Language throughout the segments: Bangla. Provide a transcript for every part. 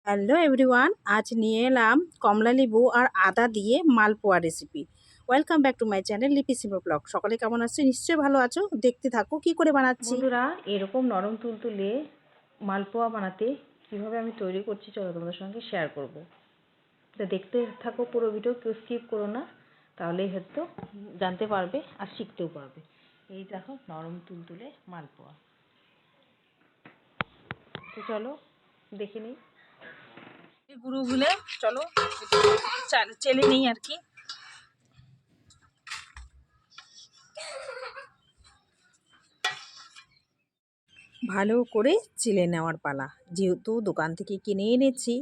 হ্যালো এভরিওয়ান, আজ নিয়ে এলাম কমলা লেবু আর আদা দিয়ে malpua recipe. Welcome back to my channel Lipi simple blog. সকলে কেমন আছো? নিশ্চয়ই ভালো আছো। দেখতে থাকো কি করে বানাচ্ছি। বন্ধুরা, এরকম নরম তুলতুলে মালপোয়া বানাতে কিভাবে আমি তৈরি করছি চলো তোমাদের সঙ্গে শেয়ার করব। তো দেখতে থাকো পুরো ভিডিও, কেউ স্কিপ করো না, তাহলেই হয়তো জানতে পারবে আর শিখতেও পারবে। এই দেখো নরম তুলতুলে মালপোয়া। তো চলো দেখে নিই। গুঁড়োগুলো চলো চেলে নেই আর কি। ভালো করে চেলে নেওয়ার পালা। যেহেতু দোকান থেকে কিনে এনেছি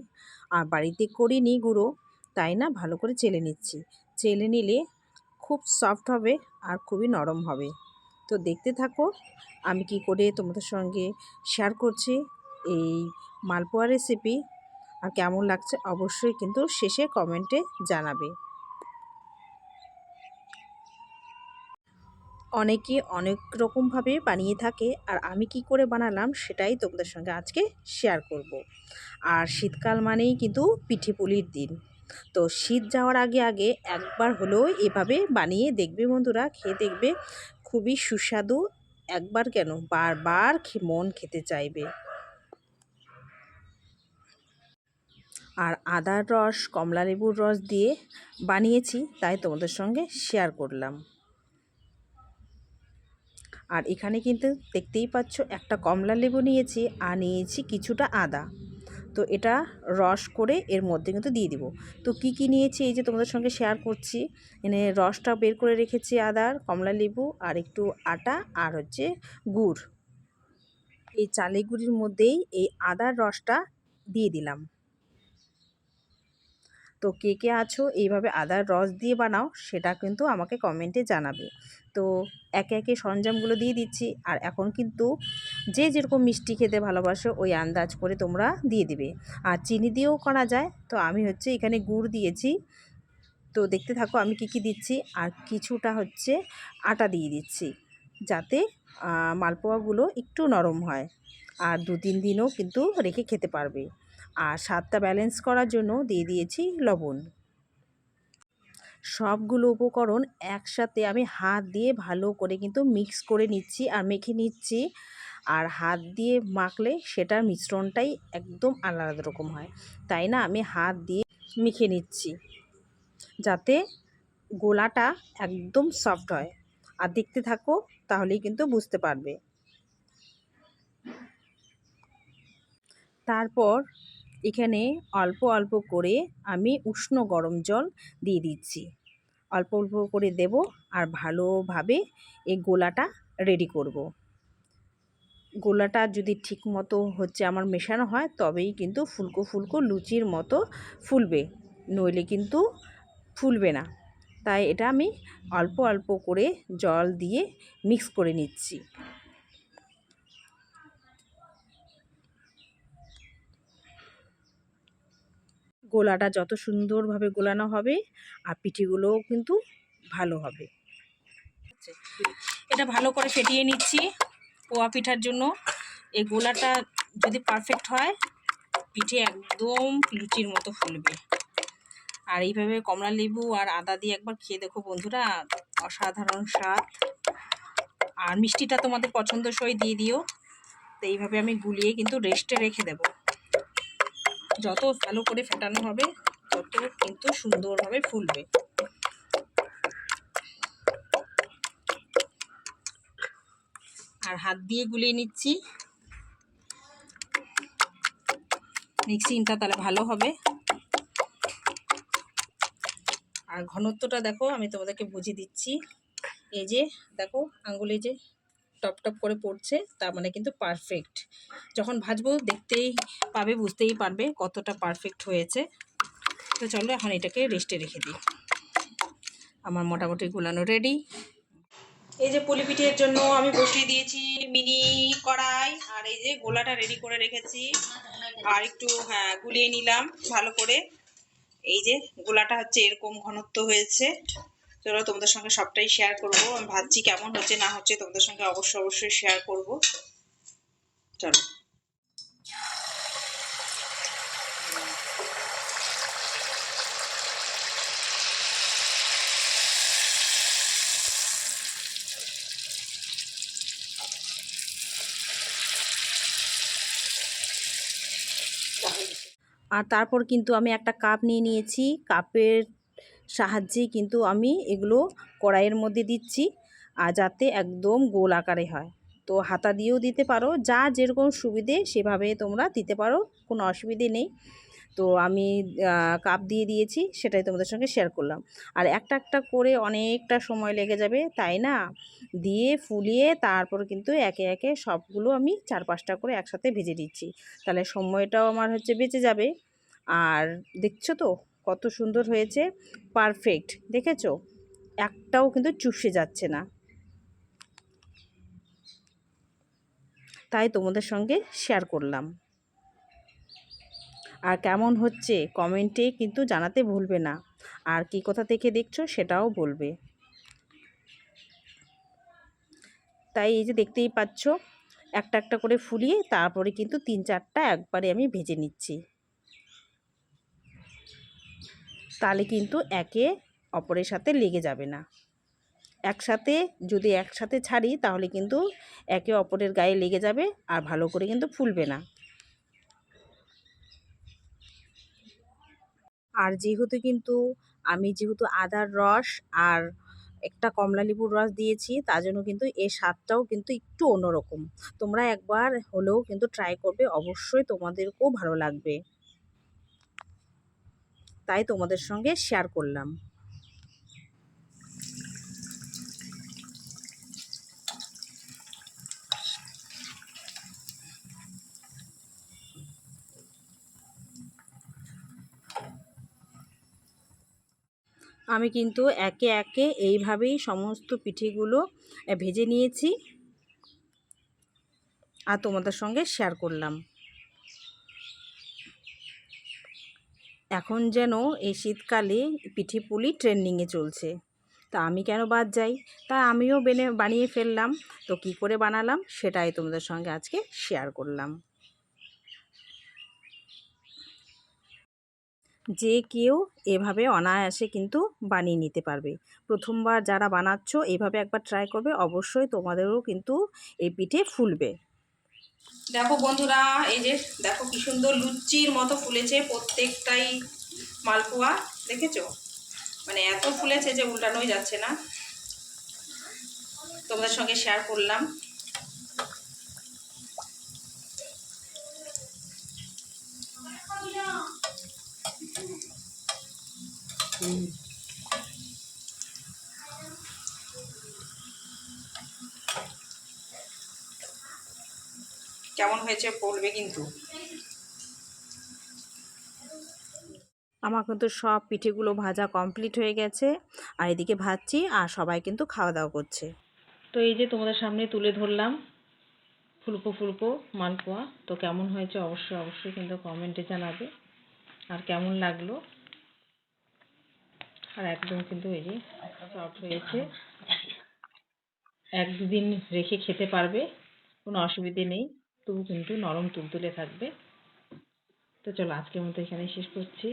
আর বাড়িতে করিনি গুঁড়ো, তাই না ভালো করে চেলে নিচ্ছি। চেলে নিলে খুব সফট হবে আর খুবই নরম হবে। তো দেখতে থাকো আমি কি করে তোমাদের সঙ্গে শেয়ার করছি এই মালপোয়া রেসিপি। আর কেমন লাগছে অবশ্যই কিন্তু শেষে কমেন্টে জানাবে। অনেকে অনেক রকমভাবে বানিয়ে থাকে, আর আমি কি করে বানালাম সেটাই তোমাদের সঙ্গে আজকে শেয়ার করব। আর শীতকাল মানেই কিন্তু পিঠে পুলির দিন। তো শীত যাওয়ার আগে আগে একবার হলেও এভাবে বানিয়ে দেখবে বন্ধুরা, খেয়ে দেখবে খুবই সুস্বাদু। একবার কেন বারবার মন খেতে চাইবে। আর আদার রস কমলা লেবুর রস দিয়ে বানিয়েছি, তাই তোমাদের সঙ্গে শেয়ার করলাম। আর এখানে কিন্তু দেখতেই পাচ্ছ একটা কমলা লেবু নিয়েছি আর নিয়েছি কিছুটা আদা। তো এটা রস করে এর মধ্যে কিন্তু দিয়ে দিব। তো কি কি নিয়েছি এই যে তোমাদের সঙ্গে শেয়ার করছি। এনে রসটা বের করে রেখেছি আদার, কমলা লেবু আর একটু আটা আর হচ্ছে গুড়। এই চালের গুঁড়ির মধ্যেই এই আদার রসটা দিয়ে দিলাম। তো কে কে আছো এইভাবে আদার রস দিয়ে বানাও সেটা কিন্তু আমাকে কমেন্টে জানাবে। তো একে একে সরঞ্জামগুলো দিয়ে দিচ্ছি। আর এখন কিন্তু যে যেরকম মিষ্টি খেতে ভালোবাসো ওই আন্দাজ করে তোমরা দিয়ে দিবে। আর চিনি দিয়েও করা যায়, তো আমি হচ্ছে এখানে গুড় দিয়েছি। তো দেখতে থাকো আমি কি কি দিচ্ছি। আর কিছুটা হচ্ছে আটা দিয়ে দিচ্ছি, যাতে মালপোয়াগুলো একটু নরম হয় আর 2-3 দিনও কিন্তু রেখে খেতে পারবে। আর স্বাদটা ব্যালেন্স করার জন্য দিয়ে দিয়েছি লবণ। সবগুলো উপকরণ একসাথে আমি হাত দিয়ে ভালো করে কিন্তু মিক্স করে নিচ্ছি আর মেখে নিচ্ছি। আর হাত দিয়ে মাখলে সেটার মিশ্রণটাই একদম আলাদা রকম হয়, তাই না আমি হাত দিয়ে মেখে নিচ্ছি যাতে গোলাটা একদম সফট হয়। আর দেখতে থাকো তাহলেই কিন্তু বুঝতে পারবে। তারপর এখানে অল্প অল্প করে আমি উষ্ণ গরম জল দিয়ে দিচ্ছি। অল্প অল্প করে দেব আর ভালোভাবে এই গোলাটা রেডি করব। গোলাটা যদি ঠিক মতো হচ্ছে আমার মেশানো হয় তবেই কিন্তু ফুলকো ফুলকো লুচির মতো ফুলবে, নইলে কিন্তু ফুলবে না। তাই এটা আমি অল্প অল্প করে জল দিয়ে মিক্স করে নিচ্ছি। গোলাটা যত সুন্দরভাবে গোলানো হবে আর পিঠেগুলোও কিন্তু ভালো হবে। এটা ভালো করে ফেটিয়ে নিচ্ছি পোয়া পিঠার জন্য। এই গোলাটা যদি পারফেক্ট হয় পিঠে একদম লুচির মতো ফুলবে। আর এইভাবে কমলা লেবু আর আদা দিয়ে একবার খেয়ে দেখো বন্ধুরা, অসাধারণ স্বাদ। আর মিষ্টিটা তোমাদের পছন্দসই দিয়ে দিও। তো এইভাবে আমি গুলিয়ে কিন্তু রেস্টে রেখে দেব। যত ভালো করে ফেটানো হবে তত কিন্তু সুন্দরভাবে ফুলবে। আর হাত দিয়ে গুলিয়ে নিচ্ছি, মিক্সিংটা তাহলে ভালো হবে। আর ঘনত্বটা দেখো আমি তোমাদেরকে বুঝিয়ে দিচ্ছি। এই যে দেখো আঙ্গুলে যে টপ টপ করে পড়ছে, তার মানে কিন্তু পারফেক্ট। যখন ভাজবো দেখতেই পাবে, বুঝতেই পারবে কতটা পারফেক্ট হয়েছে। তো চলো এখন এটাকে রেস্টে রেখে দিই। আমার মোটামুটি গুলানো রেডি। এই যে পুলি পিঠের জন্য আমি বসিয়ে দিয়েছি মিনি কড়াই। আর এই যে গোলাটা রেডি করে রেখেছি আর একটু গুলিয়ে নিলাম ভালো করে। এই যে গোলাটা হচ্ছে এরকম ঘনত্ব হয়েছে। চলো তোমাদের সঙ্গে সবটাই শেয়ার করব। আমি ভাবছি কেমন হচ্ছে না হচ্ছে তোমাদের সঙ্গে অবশ্যই শেয়ার করব। চলো আর তারপর কিন্তু আমি একটা কাপ নিয়ে নিয়েছি, কাপের সাহায্যে কিন্তু আমি এগুলো কড়াইয়ের মধ্যে দিচ্ছি, আর যাতে একদম গোল আকারে হয়। তো হাতা দিয়েও দিতে পারো, যা যেরকম সুবিধে সেভাবে তোমরা দিতে পারো, কোনো অসুবিধে নেই। তো আমি কাপ দিয়ে দিয়েছি, সেটাই তোমাদের সঙ্গে শেয়ার করলাম। আর একটা একটা করে অনেকটা সময় লেগে যাবে, তাই না? দিয়ে ফুলিয়ে তারপর কিন্তু একে একে সবগুলো আমি 4-5টা করে একসাথে ভেজে দিচ্ছি, তাহলে সময়টাও আমার বেঁচে যাবে। আর দেখছো তো কত সুন্দর হয়েছে, পারফেক্ট, দেখেছো? একটাও কিন্তু চুপসে যাচ্ছে না, তাই তোমাদের সঙ্গে শেয়ার করলাম। আর কেমন হচ্ছে কমেন্টে কিন্তু জানাতে ভুলবে না, আর কি কোথা থেকে দেখছো সেটাও বলবে। তাই এই যে দেখতেই পাচ্ছ, একটা একটা করে ফুলিয়ে তারপরে কিন্তু 3-4টা একবারে আমি ভেজে নিচ্ছি, তাহলে কিন্তু একে অপরের সাথে লেগে যাবে না। যদি একসাথে ছাড়ি তাহলে কিন্তু একে অপরের গায়ে লেগে যাবে, আর ভালো করে কিন্তু ফুলবে না। আর যেহেতু আদার রস আর একটা কমলা লেবুর রস দিয়েছি, তার জন্য কিন্তু এর স্বাদটাও কিন্তু একটু অন্যরকম। তোমরা একবার হলেও কিন্তু ট্রাই করবে, অবশ্যই তোমাদেরকেও ভালো লাগবে, তাই তোমাদের সঙ্গে শেয়ার করলাম। আমি কিন্তু একে একে এইভাবেই সমস্ত পিঠেগুলো ভেজে নিয়েছি, আর তোমাদের সঙ্গে শেয়ার করলাম। এখন যেন এই শীতকালে পিঠে পুলি ট্রেন্ডিংয়ে চলছে, তা আমি কেন বাদ যাই, তা আমিও বানিয়ে ফেললাম। তো কি করে বানালাম সেটাই তোমাদের সঙ্গে আজকে শেয়ার করলাম। যে কেউ এভাবে অনায়াসে কিন্তু বানিয়ে নিতে পারবে। প্রথমবার যারা বানাচ্ছ এইভাবে একবার ট্রাই করবে, অবশ্যই তোমাদেরও কিন্তু এই পিঠে ফুলবে। দেখো বন্ধুরা, এই যে দেখো কি সুন্দর লুচির মতো ফুলেছে প্রত্যেকটাই মালপোয়া, দেখেছো? মানে এত ফুলেছে যে উল্টানোই যাচ্ছে না, তোমাদের সঙ্গে শেয়ার করলাম। কেমন হয়েছে বলবে কিন্তু। আমার কিন্তু সব পিঠেগুলো ভাজা কমপ্লিট হয়ে গেছে, আর এদিকে ভাজছি আর সবাই কিন্তু খাওয়া দাওয়া করছে। তো এই যে তোমাদের সামনে তুলে ধরলাম ফুলকো ফুলকো মালপোয়া। তো কেমন হয়েছে অবশ্যই অবশ্যই কিন্তু কমেন্টে জানাবে, আর কেমন লাগলো। আর একদম কিন্তু এই যে সফট হয়েছে, 1-2 দিন রেখে খেতে পারবে, কোনো অসুবিধে নেই, তবু কিন্তু নরম তুলতুলে থাকবে। তো চলো আজকের মতো এখানেই শেষ করছি।